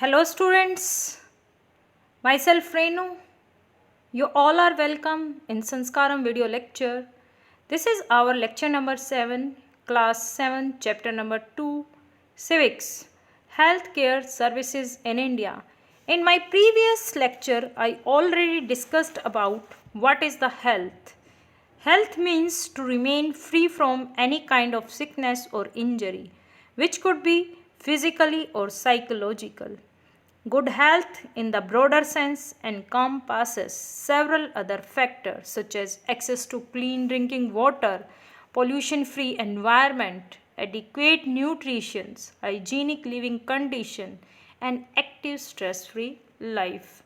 Hello, students. Myself Renu. You all are welcome in Sanskaram video lecture. This is our lecture number 7, class 7, chapter number 2, Civics, Healthcare Services in India. In my previous lecture, I already discussed about what is the health. Health means to remain free from any kind of sickness or injury, which could be physically or psychological. Good health, in the broader sense, encompasses several other factors such as access to clean drinking water, pollution free environment, adequate nutrition, hygienic living condition, and active stress free life.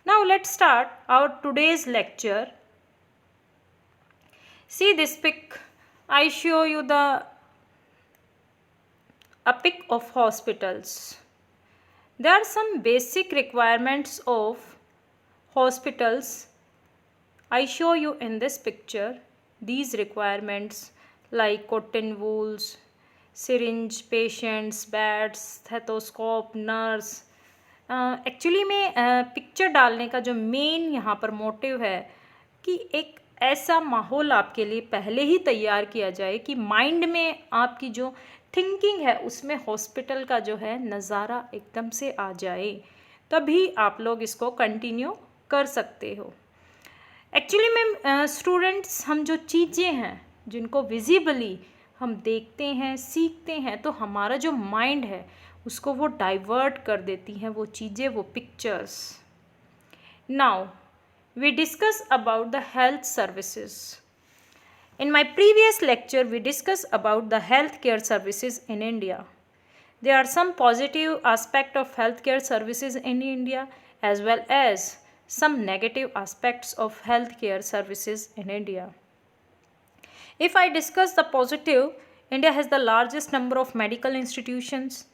Now, let's start our today's lecture. See this pic. I show you a pic of hospitals. There are some basic requirements of hospitals. I show you in this picture these requirements like cotton wools, syringe, patients, beds, stethoscope, nurse. Actually में picture डालने का जो main यहाँ पर motive है कि एक ऐसा माहौल आपके लिए पहले ही तैयार किया जाए कि माइंड में आपकी जो थिंकिंग है उसमें हॉस्पिटल का जो है नज़ारा एकदम से आ जाए, तभी आप लोग इसको कंटिन्यू कर सकते हो। एक्चुअली में स्टूडेंट्स, हम जो चीज़ें हैं जिनको विजिबली हम देखते हैं, सीखते हैं, तो हमारा जो माइंड है उसको वो डाइवर्ट कर देती हैं वो चीज़ें, वो pictures. Now we discuss about the health services. In my previous lecture, we discussed about the healthcare services in India. There are some positive aspects of healthcare services in India as well as some negative aspects of healthcare services in India. If I discuss the positive, India has the largest number of medical institutions.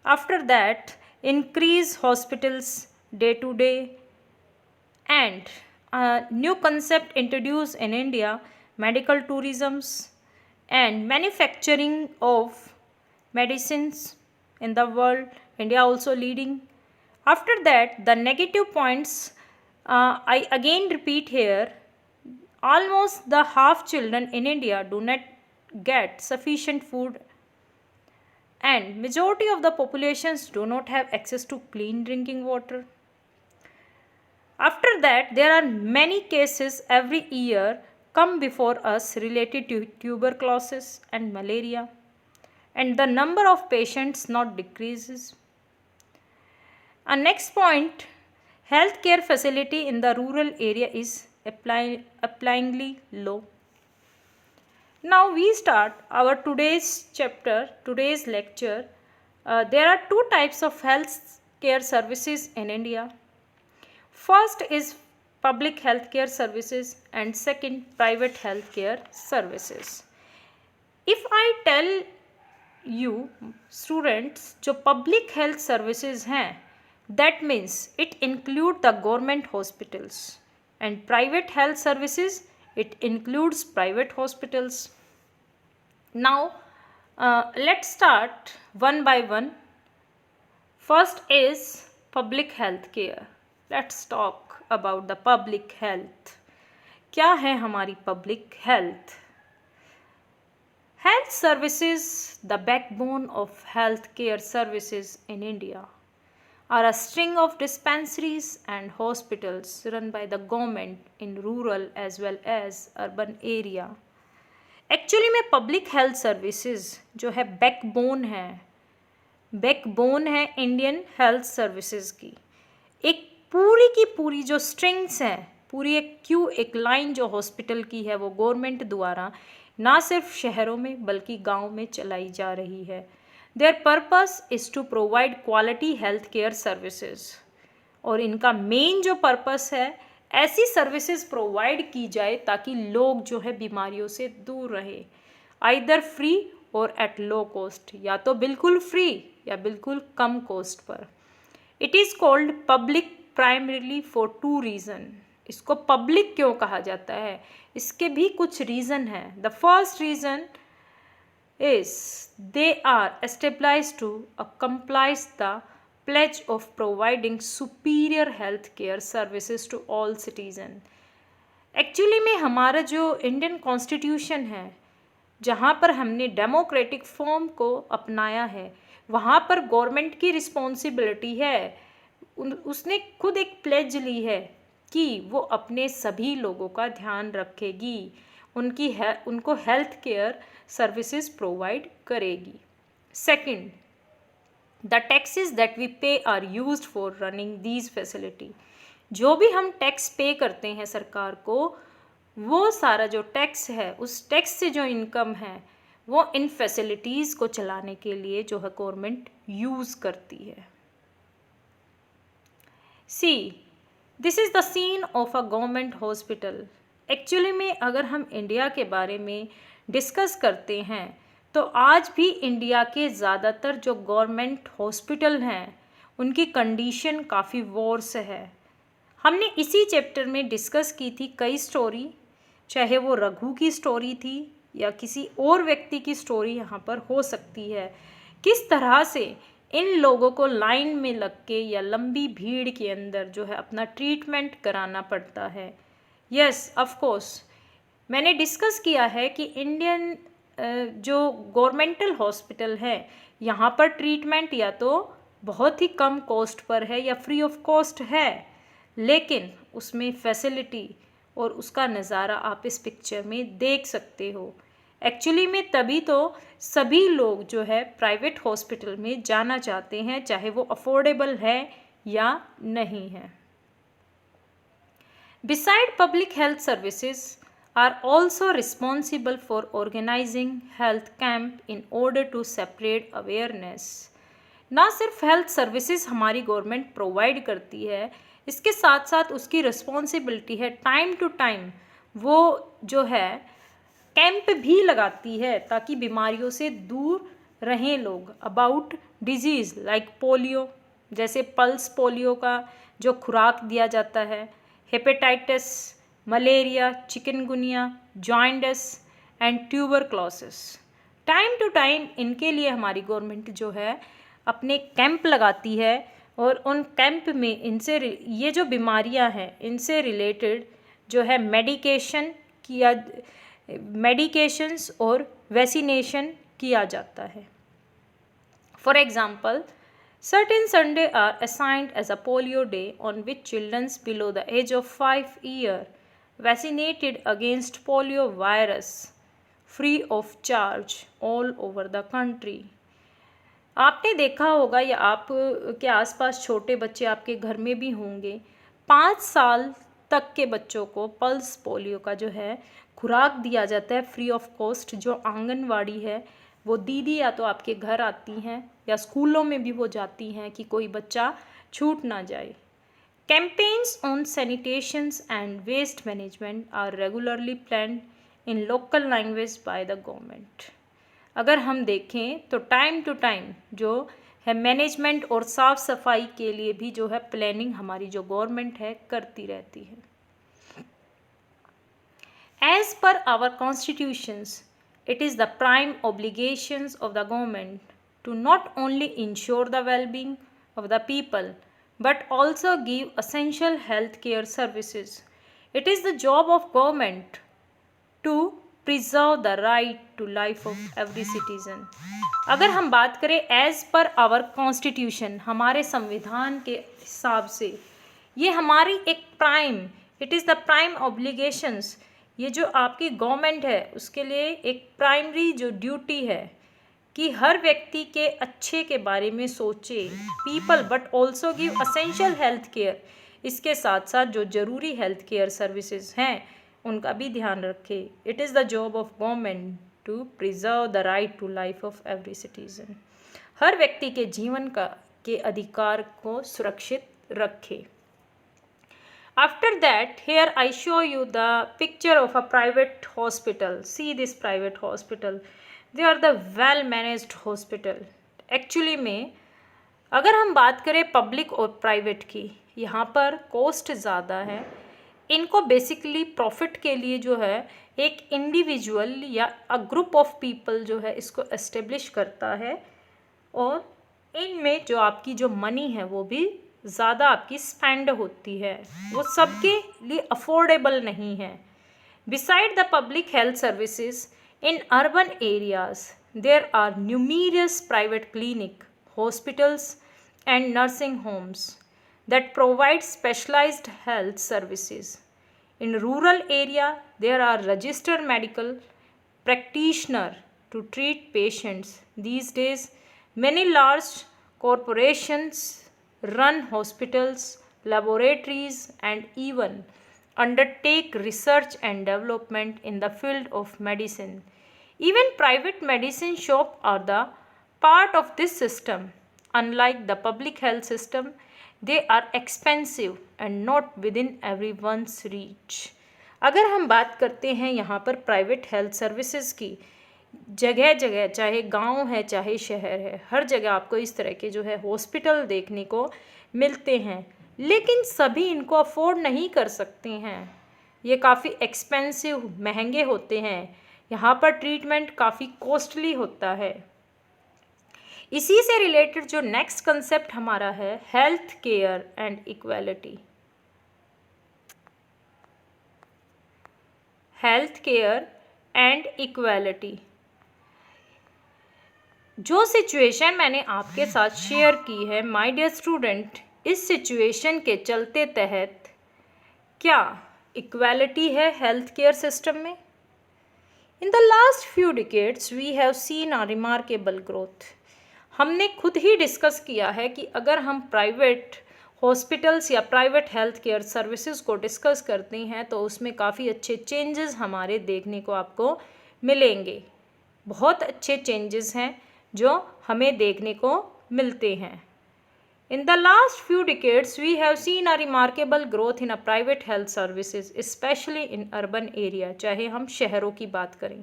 After that, increase hospitals day to day, and a new concept introduced in India, medical tourisms and manufacturing of medicines in the world, India also leading. After that, the negative points, I again repeat here, almost the half children in India do not get sufficient food, and majority of the populations do not have access to clean drinking water. After that, there are many cases every year come before us related to tuberculosis and malaria, and the number of patients not decreases. A next point, healthcare facility in the rural area is appallingly low. Now we start our today's chapter, today's lecture. There are two types of health care services in India. First is public healthcare services and second private healthcare services. If I tell you students, जो public health services हैं, that means it include the government hospitals, and private health services, it includes private hospitals. Now let's start one by one. First is public health care. Let's talk about the public health. क्या है हमारी public health? Health services, the backbone of health care services in India, are a string of dispensaries and hospitals run by the government in rural as well as urban area. Actually में public health services जो है backbone है Indian health services की। एक पूरी की पूरी जो स्ट्रिंग्स हैं, पूरी एक लाइन जो हॉस्पिटल की है वो गवर्नमेंट द्वारा ना सिर्फ शहरों में बल्कि गांव में चलाई जा रही है। Their purpose is to provide quality health care services, और इनका मेन जो पर्पस है, ऐसी सर्विसेज प्रोवाइड की जाए ताकि लोग जो है बीमारियों से दूर रहे, आइदर फ्री और एट लो कॉस्ट, या तो बिल्कुल फ्री या बिल्कुल कम कॉस्ट पर। It is called public primarily for two reason. इसको पब्लिक क्यों कहा जाता है, इसके भी कुछ रीज़न हैं। The first reason is they are established to accomplish the pledge of providing superior health care services to all citizens. Actually में हमारा जो इंडियन कॉन्स्टिट्यूशन है, जहाँ पर हमने डेमोक्रेटिक फॉर्म को अपनाया है, वहाँ पर गवर्नमेंट की रिस्पॉन्सिबिलिटी है, उसने खुद एक प्लेज ली है कि वो अपने सभी लोगों का ध्यान रखेगी, उनको हेल्थ केयर सर्विसेज प्रोवाइड करेगी. Second, the taxes that we pay are used for running these facility. जो भी हम टैक्स पे करते हैं सरकार को, वो सारा जो टैक्स है, उस टैक्स से जो इनकम है वो इन फैसिलिटीज़ को चलाने के लिए जो है गवर्नमेंट यूज़ करती है. See, this is the scene of a government hospital. Actually में अगर हम इंडिया के बारे में डिस्कस करते हैं तो आज भी इंडिया के ज़्यादातर जो गवर्नमेंट हॉस्पिटल हैं उनकी कंडीशन काफ़ी वर्स है. हमने इसी चैप्टर में डिस्कस की थी कई स्टोरी, चाहे वो रघु की स्टोरी थी या किसी और व्यक्ति की स्टोरी यहाँ पर हो सकती है, किस तरह से इन लोगों को लाइन में लग के या लंबी भीड़ के अंदर जो है अपना ट्रीटमेंट कराना पड़ता है. यस, ऑफ कोर्स मैंने डिस्कस किया है कि इंडियन जो गवर्नमेंटल हॉस्पिटल है यहाँ पर ट्रीटमेंट या तो बहुत ही कम कॉस्ट पर है या फ्री ऑफ कॉस्ट है, लेकिन उसमें फैसिलिटी और उसका नज़ारा आप इस पिक्चर में देख सकते हो. एक्चुअली में तभी तो सभी लोग जो है प्राइवेट हॉस्पिटल में जाना चाहते हैं, चाहे वो अफोर्डेबल है या नहीं है. Beside public health services are also responsible for organizing health camp in order to spread awareness. ना सिर्फ हेल्थ सर्विसेज हमारी गवर्नमेंट प्रोवाइड करती है, इसके साथ साथ उसकी रिस्पॉन्सिबिलिटी है टाइम टू टाइम वो जो है कैंप भी लगाती है ताकि बीमारियों से दूर रहें लोग. अबाउट डिजीज़ लाइक पोलियो, जैसे पल्स पोलियो का जो खुराक दिया जाता है, hepatitis, malaria, chikungunya, jaundice and tuberculosis. Time to time इनके लिए हमारी गवर्नमेंट जो है अपने कैंप लगाती है और उन कैंप में इनसे ये जो बीमारियां हैं इनसे रिलेटेड जो है मेडिकेशंस और वैक्सीनेशन किया जाता है. For example, certain Sunday are assigned as a polio day on which children below the age of 5 years vaccinated against polio virus free of charge all over the country. आपने देखा होगा या आप के आसपास छोटे बच्चे आपके घर में भी होंगे, 5 साल तक के बच्चों को पल्स पोलियो का जो है खुराक दिया जाता है फ्री ऑफ कॉस्ट. जो आंगनवाड़ी है वो दीदी या तो आपके घर आती हैं या स्कूलों में भी वो जाती हैं कि कोई बच्चा छूट ना जाए. Campaigns on sanitations and waste management are regularly planned in local language by the government. अगर हम देखें तो टाइम टू टाइम जो है मैनेजमेंट और साफ सफाई के लिए भी जो है प्लानिंग हमारी जो गवर्नमेंट है करती रहती है. As per our constitutions, it is the prime obligations of the government to not only ensure the well-being of the people but also give essential health care services. It is the job of government to preserve the right to life of every citizen. अगर हम बात करें as per hour constitution, हमारे संविधान के हिसाब से ये हमारी एक prime, it is the prime obligations, ये जो आपकी गवर्नमेंट है उसके लिए एक प्राइमरी जो ड्यूटी है कि हर व्यक्ति के अच्छे के बारे में सोचे, people but also give essential health care. इसके साथ साथ जो ज़रूरी हेल्थ केयर सर्विसेज हैं उनका भी ध्यान रखे. It is the job of government to preserve the right to life of every citizen. हर व्यक्ति के जीवन के अधिकार को सुरक्षित रखे. After that, here I show you the picture of a private hospital. See this private hospital. They are the well managed hospital. Actually में अगर हम बात करें पब्लिक और प्राइवेट की, यहाँ पर कॉस्ट ज़्यादा है. इनको बेसिकली प्रॉफिट के लिए जो है एक इंडिविजुअल या अ ग्रुप ऑफ पीपल जो है इसको एस्टेब्लिश करता है और इनमें जो आपकी जो मनी है वो भी ज़्यादा आपकी स्पेंड होती है, वो सबके लिए अफोर्डेबल नहीं है। Beside the public health services in urban areas, there are numerous private clinics, hospitals, and nursing homes that provide specialized health services. In rural area, there are registered medical practitioners to treat patients. These days, many large corporations run hospitals, laboratories, and even undertake research and development in the field of medicine. Even private medicine shops are the part of this system. Unlike the public health system, they are expensive and not within everyone's reach. अगर हम बात करते हैं यहाँ पर private health services की, जगह जगह चाहे गांव है चाहे शहर है, हर जगह आपको इस तरह के जो है हॉस्पिटल देखने को मिलते हैं, लेकिन सभी इनको अफोर्ड नहीं कर सकते हैं। ये काफ़ी एक्सपेंसिव, महंगे होते हैं। यहाँ पर ट्रीटमेंट काफ़ी कॉस्टली होता है। इसी से रिलेटेड जो नेक्स्ट कंसेप्ट हमारा है, health care and equality. Health care and equality, जो सिचुएशन मैंने आपके साथ शेयर की है माय डियर स्टूडेंट, इस सिचुएशन के चलते तहत क्या इक्वालिटी है हेल्थ केयर सिस्टम में? In the last few decades we have seen a remarkable growth. हमने खुद ही डिस्कस किया है कि अगर हम प्राइवेट हॉस्पिटल्स या प्राइवेट हेल्थ केयर सर्विसेज को डिस्कस करते हैं तो उसमें काफ़ी अच्छे चेंजेस हमारे देखने को आपको मिलेंगे। बहुत अच्छे चेंजेस हैं जो हमें देखने को मिलते हैं। In the last few decades, we have seen a remarkable growth in a private health services, especially in urban area, चाहे हम शहरों की बात करें।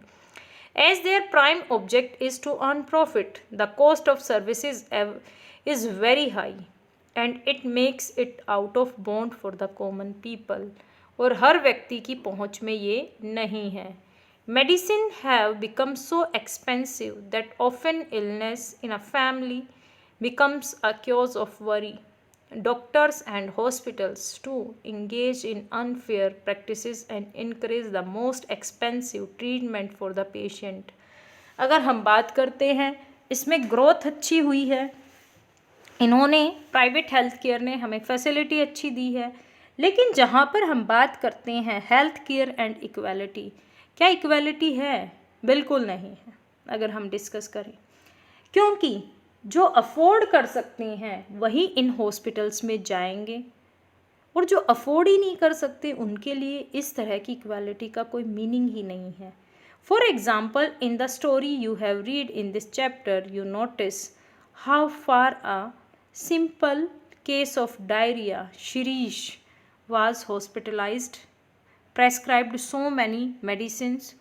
As their prime object is to earn profit, the cost of services is very high, and it makes it out of bound for the common people. और हर व्यक्ति की पहुंच में ये नहीं है। Medicine have become so expensive that often illness in a family becomes a cause of worry. Doctors and hospitals too engage in unfair practices and encourage the most expensive treatment for the patient. अगर हम बात करते हैं, इसमें growth अच्छी हुई है, इन्होंने प्राइवेट हेल्थ केयर ने हमें फैसिलिटी अच्छी दी है, लेकिन जहाँ पर हम बात करते हैं हेल्थ केयर एंड इक्वालिटी, क्या इक्वालिटी है? बिल्कुल नहीं है अगर हम डिस्कस करें, क्योंकि जो अफोर्ड कर सकते हैं वही इन हॉस्पिटल्स में जाएंगे, और जो अफोर्ड ही नहीं कर सकते उनके लिए इस तरह की इक्वालिटी का कोई मीनिंग ही नहीं है। For example, in the story you have read in this chapter, you notice how far a simple case of diarrhoea Shirish was hospitalized, prescribed so many medicines.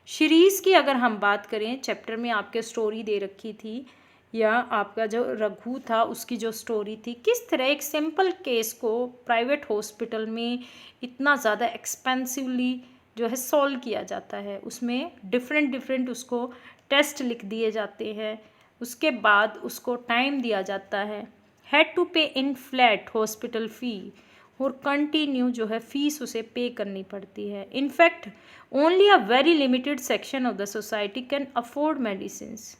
Shirish की अगर हम बात करें, चैप्टर में आपके स्टोरी दे रखी थी, या आपका जो रघु था उसकी जो स्टोरी थी, किस तरह एक सिंपल केस को प्राइवेट हॉस्पिटल में इतना ज़्यादा एक्सपेंसिवली जो है सॉल्व किया जाता है। उसमें डिफरेंट उसको टेस्ट लिख दिए जाते हैं, उसके बाद उसको टाइम दिया जाता है, हैड टू पे इन फ्लैट हॉस्पिटल फ़ी, और कंटिन्यू जो है फीस उसे पे करनी पड़ती है। In fact only a very limited section of the society can afford medicines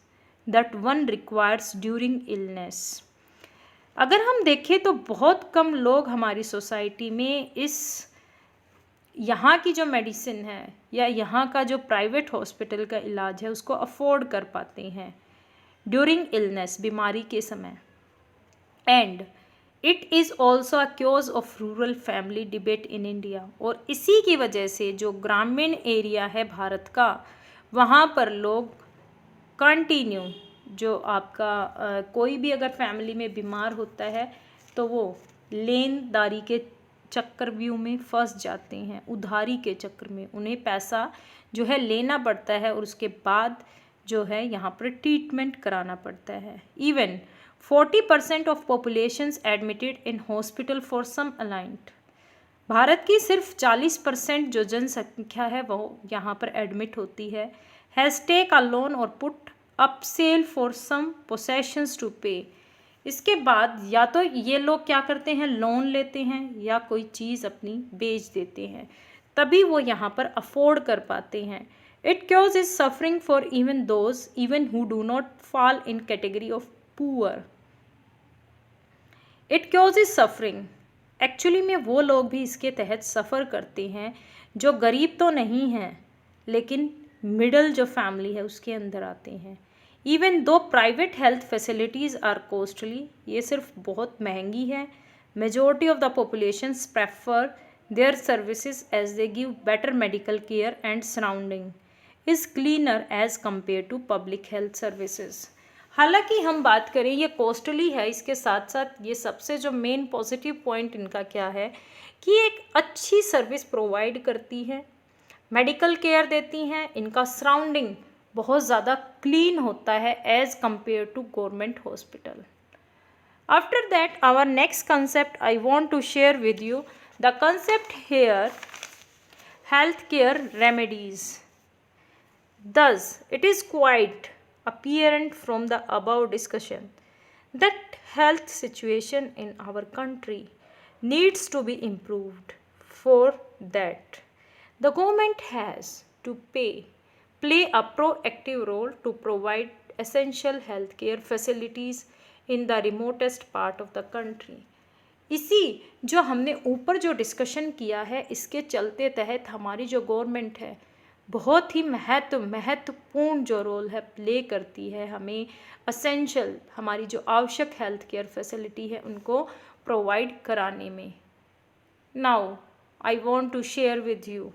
that one requires during illness. अगर हम देखें तो बहुत कम लोग हमारी सोसाइटी में इस यहाँ की जो मेडिसिन है या यहाँ का जो प्राइवेट हॉस्पिटल का इलाज है उसको अफोर्ड कर पाते हैं ड्यूरिंग इलनेस, बीमारी के समय। And it is also a chaos of rural family debate in India, और इसी की वजह से जो ग्रामीण एरिया है भारत का, वहाँ पर लोग कंटिन्यू जो आपका कोई भी अगर फैमिली में बीमार होता है तो वो लेनदारी के चक्रव्यूह में फंस जाते हैं, उधारी के चक्र में उन्हें पैसा जो है लेना पड़ता है और उसके बाद जो है यहाँ पर ट्रीटमेंट कराना पड़ता है। Even 40% of populations admitted in hospital for some ailment, Bharat की सिर्फ 40% जो जनसंख्या है वो यहाँ पर एडमिट होती है, हैज़ टेक अ लोन और put up sale for some possessions to pay, इसके बाद या तो ये लोग क्या करते हैं, लोन लेते हैं या कोई चीज़ अपनी बेच देते हैं, तभी वो यहाँ पर अफोर्ड कर पाते हैं। It causes suffering for even those even who do not fall in category of poor. It causes suffering. Actually में वो लोग भी इसके तहत सफ़र करते हैं जो गरीब तो नहीं हैं लेकिन मिडल जो फैमिली है उसके अंदर आते हैं। Even though private health facilities are costly, ये सिर्फ बहुत महंगी है। Majority of the populations prefer their services as they give better medical care and surrounding is cleaner as compare to public health services. हालांकि हम बात करें ये कॉस्टली है, इसके साथ साथ ये सबसे जो मेन पॉजिटिव पॉइंट इनका क्या है कि एक अच्छी सर्विस प्रोवाइड करती है, मेडिकल केयर देती हैं, इनका सराउंडिंग बहुत ज़्यादा क्लीन होता है as compare to government hospital. After that our next concept I want to share with you the concept here health care remedies. Thus, it is quite apparent from the above discussion that health situation in our country needs to be improved. For that, the government has to play a proactive role to provide essential healthcare facilities in the remotest part of the country. इसी जो हमने ऊपर जो discussion किया है इसके चलते तहत हमारी जो गवर्नमेंट है बहुत ही महत्वपूर्ण जो रोल है प्ले करती है, हमें असेंशियल हमारी जो आवश्यक हेल्थ केयर फैसिलिटी है उनको प्रोवाइड कराने में। Now I want to share with you,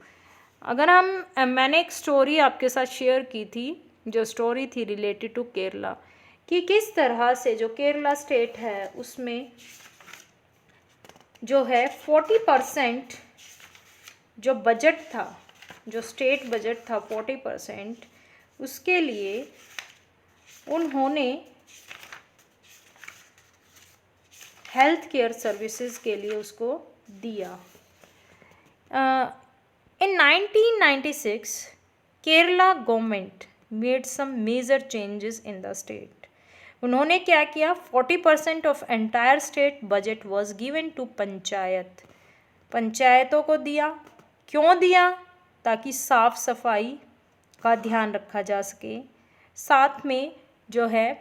अगर मैंने एक स्टोरी आपके साथ शेयर की थी, जो स्टोरी थी रिलेटेड टू केरला, कि किस तरह से जो केरला स्टेट है उसमें जो है 40% जो बजट था, जो स्टेट बजट था 40%, उसके लिए उन्होंने हेल्थ केयर सर्विसेज के लिए उसको दिया। In 1996 Kerala government made some major changes in the state. उन्होंने क्या किया, 40% of entire state budget was given to पंचायतों को दिया। क्यों दिया? ताकि साफ़ सफाई का ध्यान रखा जा सके, साथ में जो है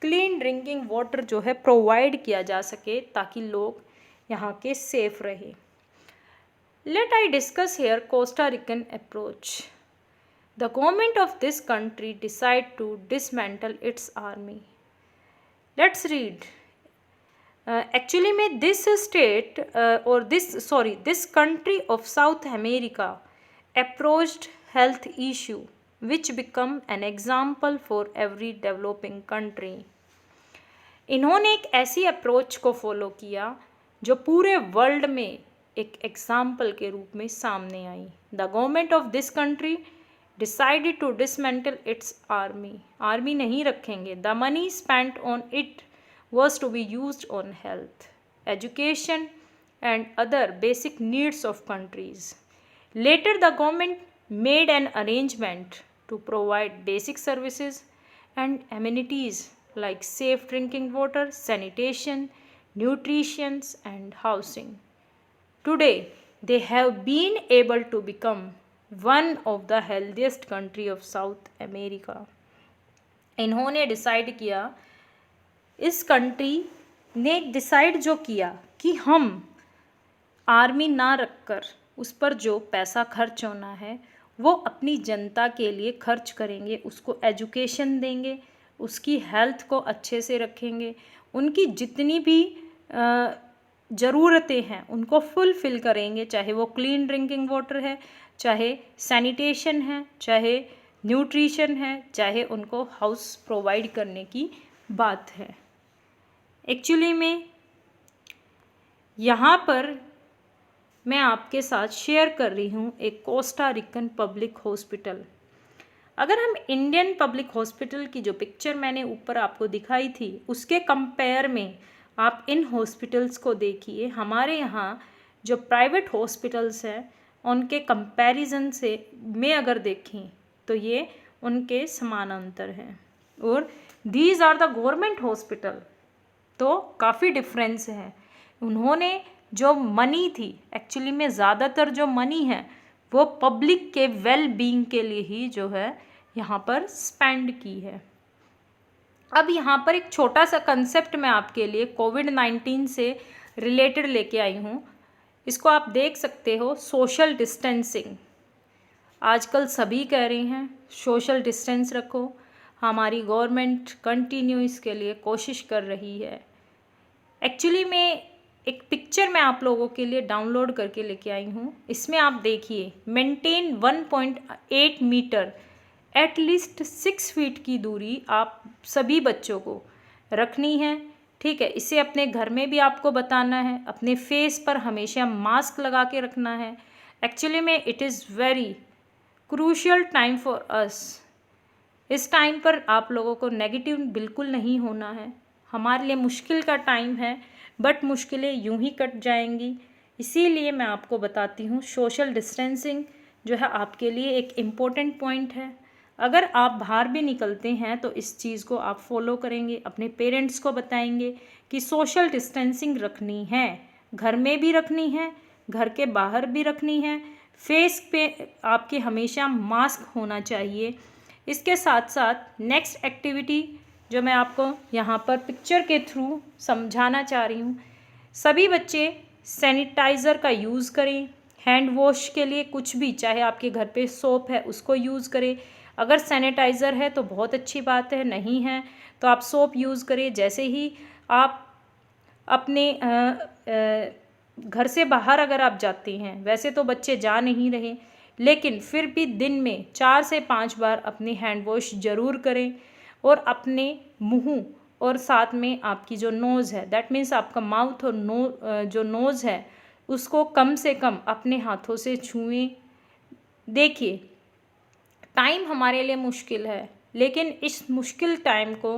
क्लीन ड्रिंकिंग वाटर जो है प्रोवाइड किया जा सके ताकि लोग यहाँ के सेफ रहे। Let I discuss here Costa Rican approach. The government of this country decide to dismantle its army. Let's read. Actually में दिस स्टेट और this country of South America approached health issue which become an example for every developing country. इन्होंने एक ऐसी approach को follow किया जो पूरे world में एक एग्जाम्पल के रूप में सामने आई। The government of this country decided to dismantle its army नहीं रखेंगे। The money spent on it was to be used on health, education and other basic needs of countries. Later, the government made an arrangement to provide basic services and amenities like safe drinking water, sanitation, nutrition and housing. Today, they have been able to become one of the healthiest country of South America. इन्होंने decide किया, इस country ने decide जो किया कि हम army ना रखकर उस पर जो पैसा खर्च होना है वो अपनी जनता के लिए खर्च करेंगे, उसको एजुकेशन देंगे, उसकी हेल्थ को अच्छे से रखेंगे, उनकी जितनी भी ज़रूरतें हैं उनको फुलफ़िल करेंगे, चाहे वो क्लीन ड्रिंकिंग वाटर है, चाहे सैनिटेशन है, चाहे न्यूट्रिशन है, चाहे उनको हाउस प्रोवाइड करने की बात है। एक्चुअली में यहाँ पर मैं आपके साथ शेयर कर रही हूँ एक कोस्टा रिकन पब्लिक हॉस्पिटल। अगर हम इंडियन पब्लिक हॉस्पिटल की जो पिक्चर मैंने ऊपर आपको दिखाई थी उसके कंपेयर में आप इन हॉस्पिटल्स को देखिए। हमारे यहाँ जो प्राइवेट हॉस्पिटल्स हैं उनके कंपैरिजन से में अगर देखें तो ये उनके समानांतर हैं। और these are the government hospital तो काफ़ी डिफरेंस है। उन्होंने जो मनी थी, एक्चुअली में ज़्यादातर जो मनी है वो पब्लिक के वेल बीइंग के लिए ही जो है यहाँ पर स्पेंड की है। अब यहाँ पर एक छोटा सा कंसेप्ट मैं आपके लिए कोविड-19 से रिलेटेड लेके आई हूँ। इसको आप देख सकते हो, सोशल डिस्टेंसिंग। आजकल सभी कह रही हैं सोशल डिस्टेंस रखो, हमारी गवर्नमेंट कंटिन्यू इसके लिए कोशिश कर रही है। एक्चुअली में एक पिक्चर मैं आप लोगों के लिए डाउनलोड करके लेके आई हूँ। इसमें आप देखिए, मेंटेन 1.8 मीटर एटलीस्ट 6 फीट की दूरी आप सभी बच्चों को रखनी है। ठीक है, इसे अपने घर में भी आपको बताना है, अपने फेस पर हमेशा मास्क लगा के रखना है। एक्चुअली में it is very crucial time for us. इस टाइम पर आप लोगों को नेगेटिव बिल्कुल नहीं होना है। हमारे लिए मुश्किल का टाइम है, बट मुश्किलें यूं ही कट जाएंगी। इसीलिए मैं आपको बताती हूँ, सोशल डिस्टेंसिंग जो है आपके लिए एक इम्पोर्टेंट पॉइंट है। अगर आप बाहर भी निकलते हैं तो इस चीज़ को आप फॉलो करेंगे, अपने पेरेंट्स को बताएंगे कि सोशल डिस्टेंसिंग रखनी है, घर में भी रखनी है, घर के बाहर भी रखनी है, फेस पे आपके हमेशा मास्क होना चाहिए। इसके साथ साथ नेक्स्ट एक्टिविटी जो मैं आपको यहाँ पर पिक्चर के थ्रू समझाना चाह रही हूँ, सभी बच्चे सैनिटाइज़र का यूज़ करें। हैंड वॉश के लिए कुछ भी, चाहे आपके घर पे सोप है उसको यूज़ करें। अगर सैनिटाइज़र है तो बहुत अच्छी बात है, नहीं है तो आप सोप यूज़ करें। जैसे ही आप अपने घर से बाहर अगर आप जाते हैं, वैसे तो बच्चे जा नहीं रहे, लेकिन फिर भी दिन में 4 से 5 बार अपनी हैंड वॉश ज़रूर करें। और अपने मुंह और साथ में आपकी जो नोज़ है, दैट मीन्स आपका माउथ और जो नोज़ है उसको कम से कम अपने हाथों से छुएं। देखिए, टाइम हमारे लिए मुश्किल है, लेकिन इस मुश्किल टाइम को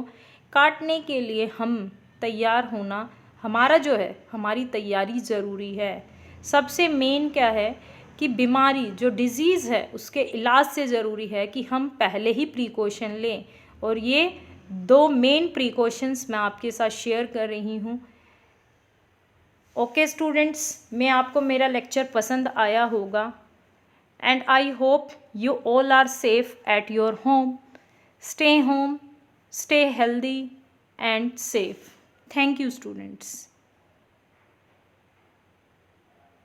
काटने के लिए हम तैयार होना, हमारा जो है, हमारी तैयारी ज़रूरी है। सबसे मेन क्या है कि बीमारी जो डिज़ीज़ है उसके इलाज से ज़रूरी है कि हम पहले ही प्रिकॉशन लें। और ये 2 मेन प्रिकॉशंस मैं आपके साथ शेयर कर रही हूँ। ओके स्टूडेंट्स, मैं आपको मेरा लेक्चर पसंद आया होगा, and I hope you all are safe at your home. Stay home, stay healthy and safe. Thank you, students.